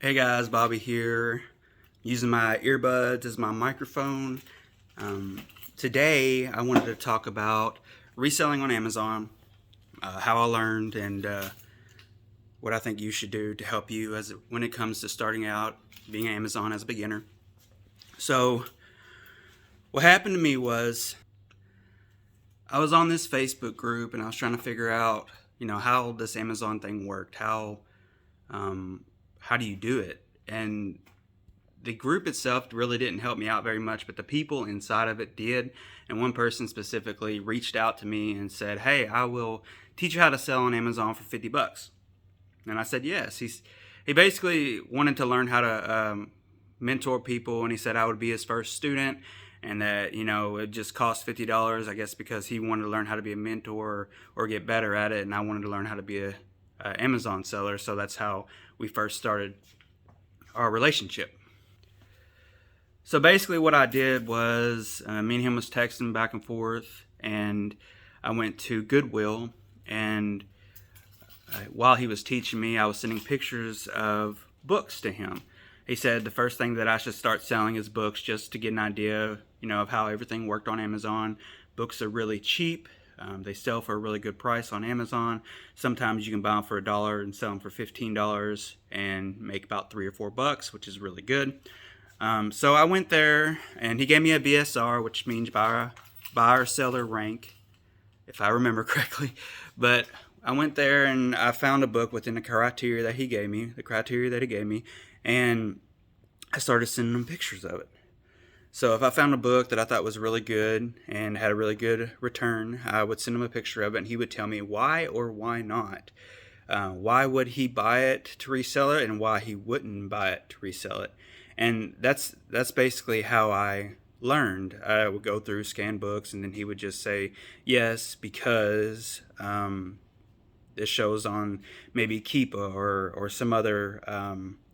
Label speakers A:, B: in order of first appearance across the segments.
A: Hey guys, Bobby here, using my earbuds as my microphone. Today, I wanted to talk about reselling on Amazon, how I learned, and what I think you should do to help you when it comes to starting out being Amazon as a beginner. So, what happened to me was I was on this Facebook group and I was trying to figure out, how this Amazon thing worked. Um, how do you do it? And the group itself really didn't help me out very much, but the people inside of it did. And one person specifically reached out to me and said, "Hey, I will teach you how to sell on Amazon for $50." And I said, "Yes." He basically wanted to learn how to mentor people, and he said I would be his first student, and that it just cost $50. I guess because he wanted to learn how to be a mentor or get better at it, and I wanted to learn how to be a Amazon seller. So that's how we first started our relationship. So basically, what I did was me and him was texting back and forth, and I went to Goodwill, and while he was teaching me, I was sending pictures of books to him. He said the first thing that I should start selling is books, just to get an idea, of how everything worked on Amazon. Books are really cheap. They sell for a really good price on Amazon. Sometimes you can buy them for $1 and sell them for $15 and make about $3 or $4, which is really good. So I went there, and he gave me a BSR, which means buyer seller rank, if I remember correctly. But I went there and I found a book within the criteria that he gave me, and I started sending him pictures of it. So if I found a book that I thought was really good and had a really good return, I would send him a picture of it, and he would tell me why or why not. Why would he buy it to resell it, and why he wouldn't buy it to resell it. And that's basically how I learned. I would go through, scan books, and then he would just say yes because this shows on maybe Keepa or some other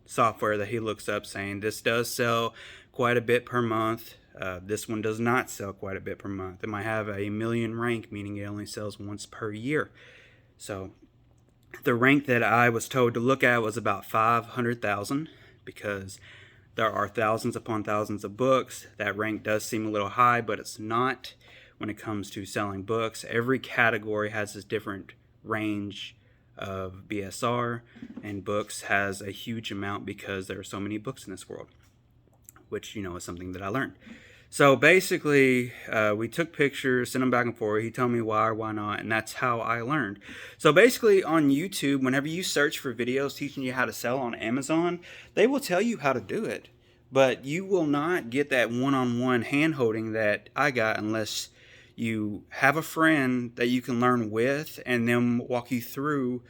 A: software that he looks up, saying this does sell quite a bit per month. This one does not sell quite a bit per month. It might have a million rank, meaning it only sells once per year. So the rank that I was told to look at was about 500,000, because there are thousands upon thousands of books. That rank does seem a little high, but it's not when it comes to selling books. Every category has this different range of BSR, and books has a huge amount because there are so many books in this world, which, is something that I learned. So basically, we took pictures, sent them back and forth. He told me why or why not, and that's how I learned. So basically, on YouTube, whenever you search for videos teaching you how to sell on Amazon, they will tell you how to do it. But you will not get that one-on-one hand-holding that I got unless you have a friend that you can learn with, and then walk you through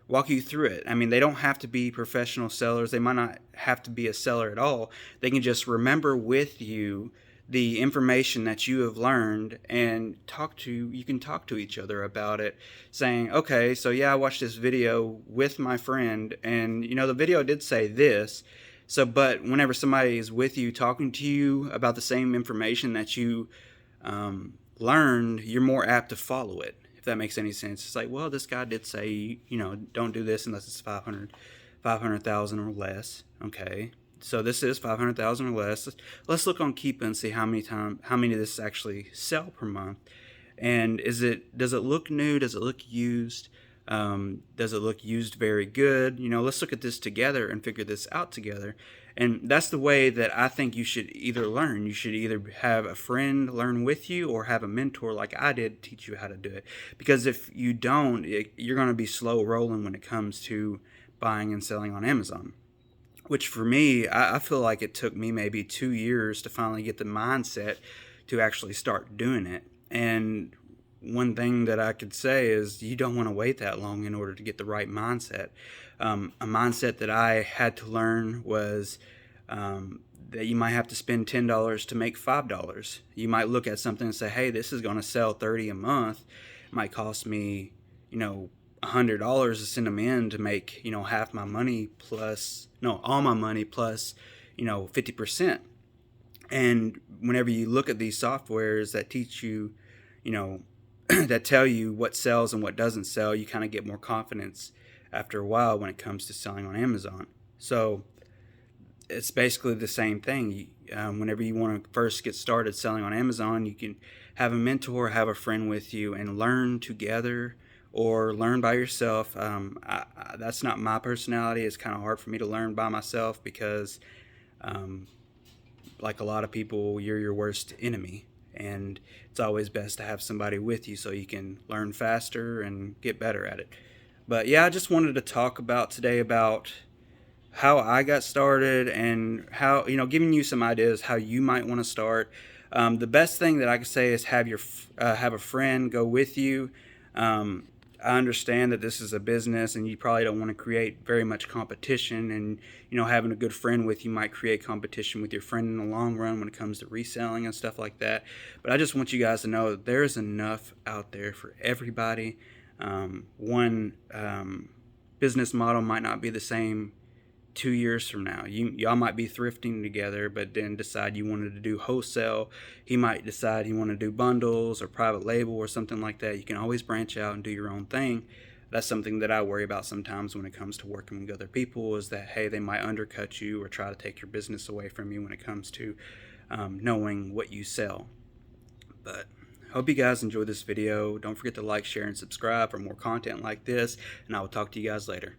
A: it. I mean, they don't have to be professional sellers. They might not have to be a seller at all. They can just remember with you the information that you have learned, and you can talk to each other about it, saying, okay, so yeah, I watched this video with my friend, and the video did say this. So, but whenever somebody is with you talking to you about the same information that you learned, you're more apt to follow it, if that makes any sense. It's like, well, this guy did say, don't do this unless it's 500,000 or less. Okay, so this is 500,000 or less. Let's look on Keepa and see how many of this actually sell per month. And does it look new? Does it look used? Does it look used very good? Let's look at this together and figure this out together. And that's the way that I think you should either learn. You should either have a friend learn with you, or have a mentor like I did teach you how to do it. Because if you don't, you're going to be slow rolling when it comes to buying and selling on Amazon. Which for me, I feel like it took me maybe 2 years to finally get the mindset to actually start doing it. And one thing that I could say is you don't want to wait that long in order to get the right mindset. A mindset that I had to learn was that you might have to spend $10 to make $5. You might look at something and say, hey, this is going to sell 30 a month. It might cost me, $100 to send them in to make, half my money plus, no, all my money plus, 50%. And whenever you look at these softwares that teach you, that tell you what sells and what doesn't sell, you kind of get more confidence after a while when it comes to selling on Amazon. So it's basically the same thing. Whenever you want to first get started selling on Amazon, you can have a mentor, have a friend with you, and learn together or learn by yourself. That's not my personality. It's kind of hard for me to learn by myself because, like a lot of people, you're your worst enemy. And it's always best to have somebody with you so you can learn faster and get better at it. But yeah, I just wanted to talk about today about how I got started and how, giving you some ideas how you might want to start. The best thing that I could say is have a friend go with you. I understand that this is a business and you probably don't want to create very much competition, and having a good friend with you might create competition with your friend in the long run when it comes to reselling and stuff like that. But I just want you guys to know that there's enough out there for everybody. One business model might not be the same 2 years from now. Y'all might be thrifting together, but then decide you wanted to do wholesale. He might decide he wanted to do bundles or private label or something like that. You can always branch out and do your own thing. That's something that I worry about sometimes when it comes to working with other people, is that, hey, they might undercut you or try to take your business away from you when it comes to knowing what you sell. But hope you guys enjoyed this video. Don't forget to like, share, and subscribe for more content like this, and I will talk to you guys later.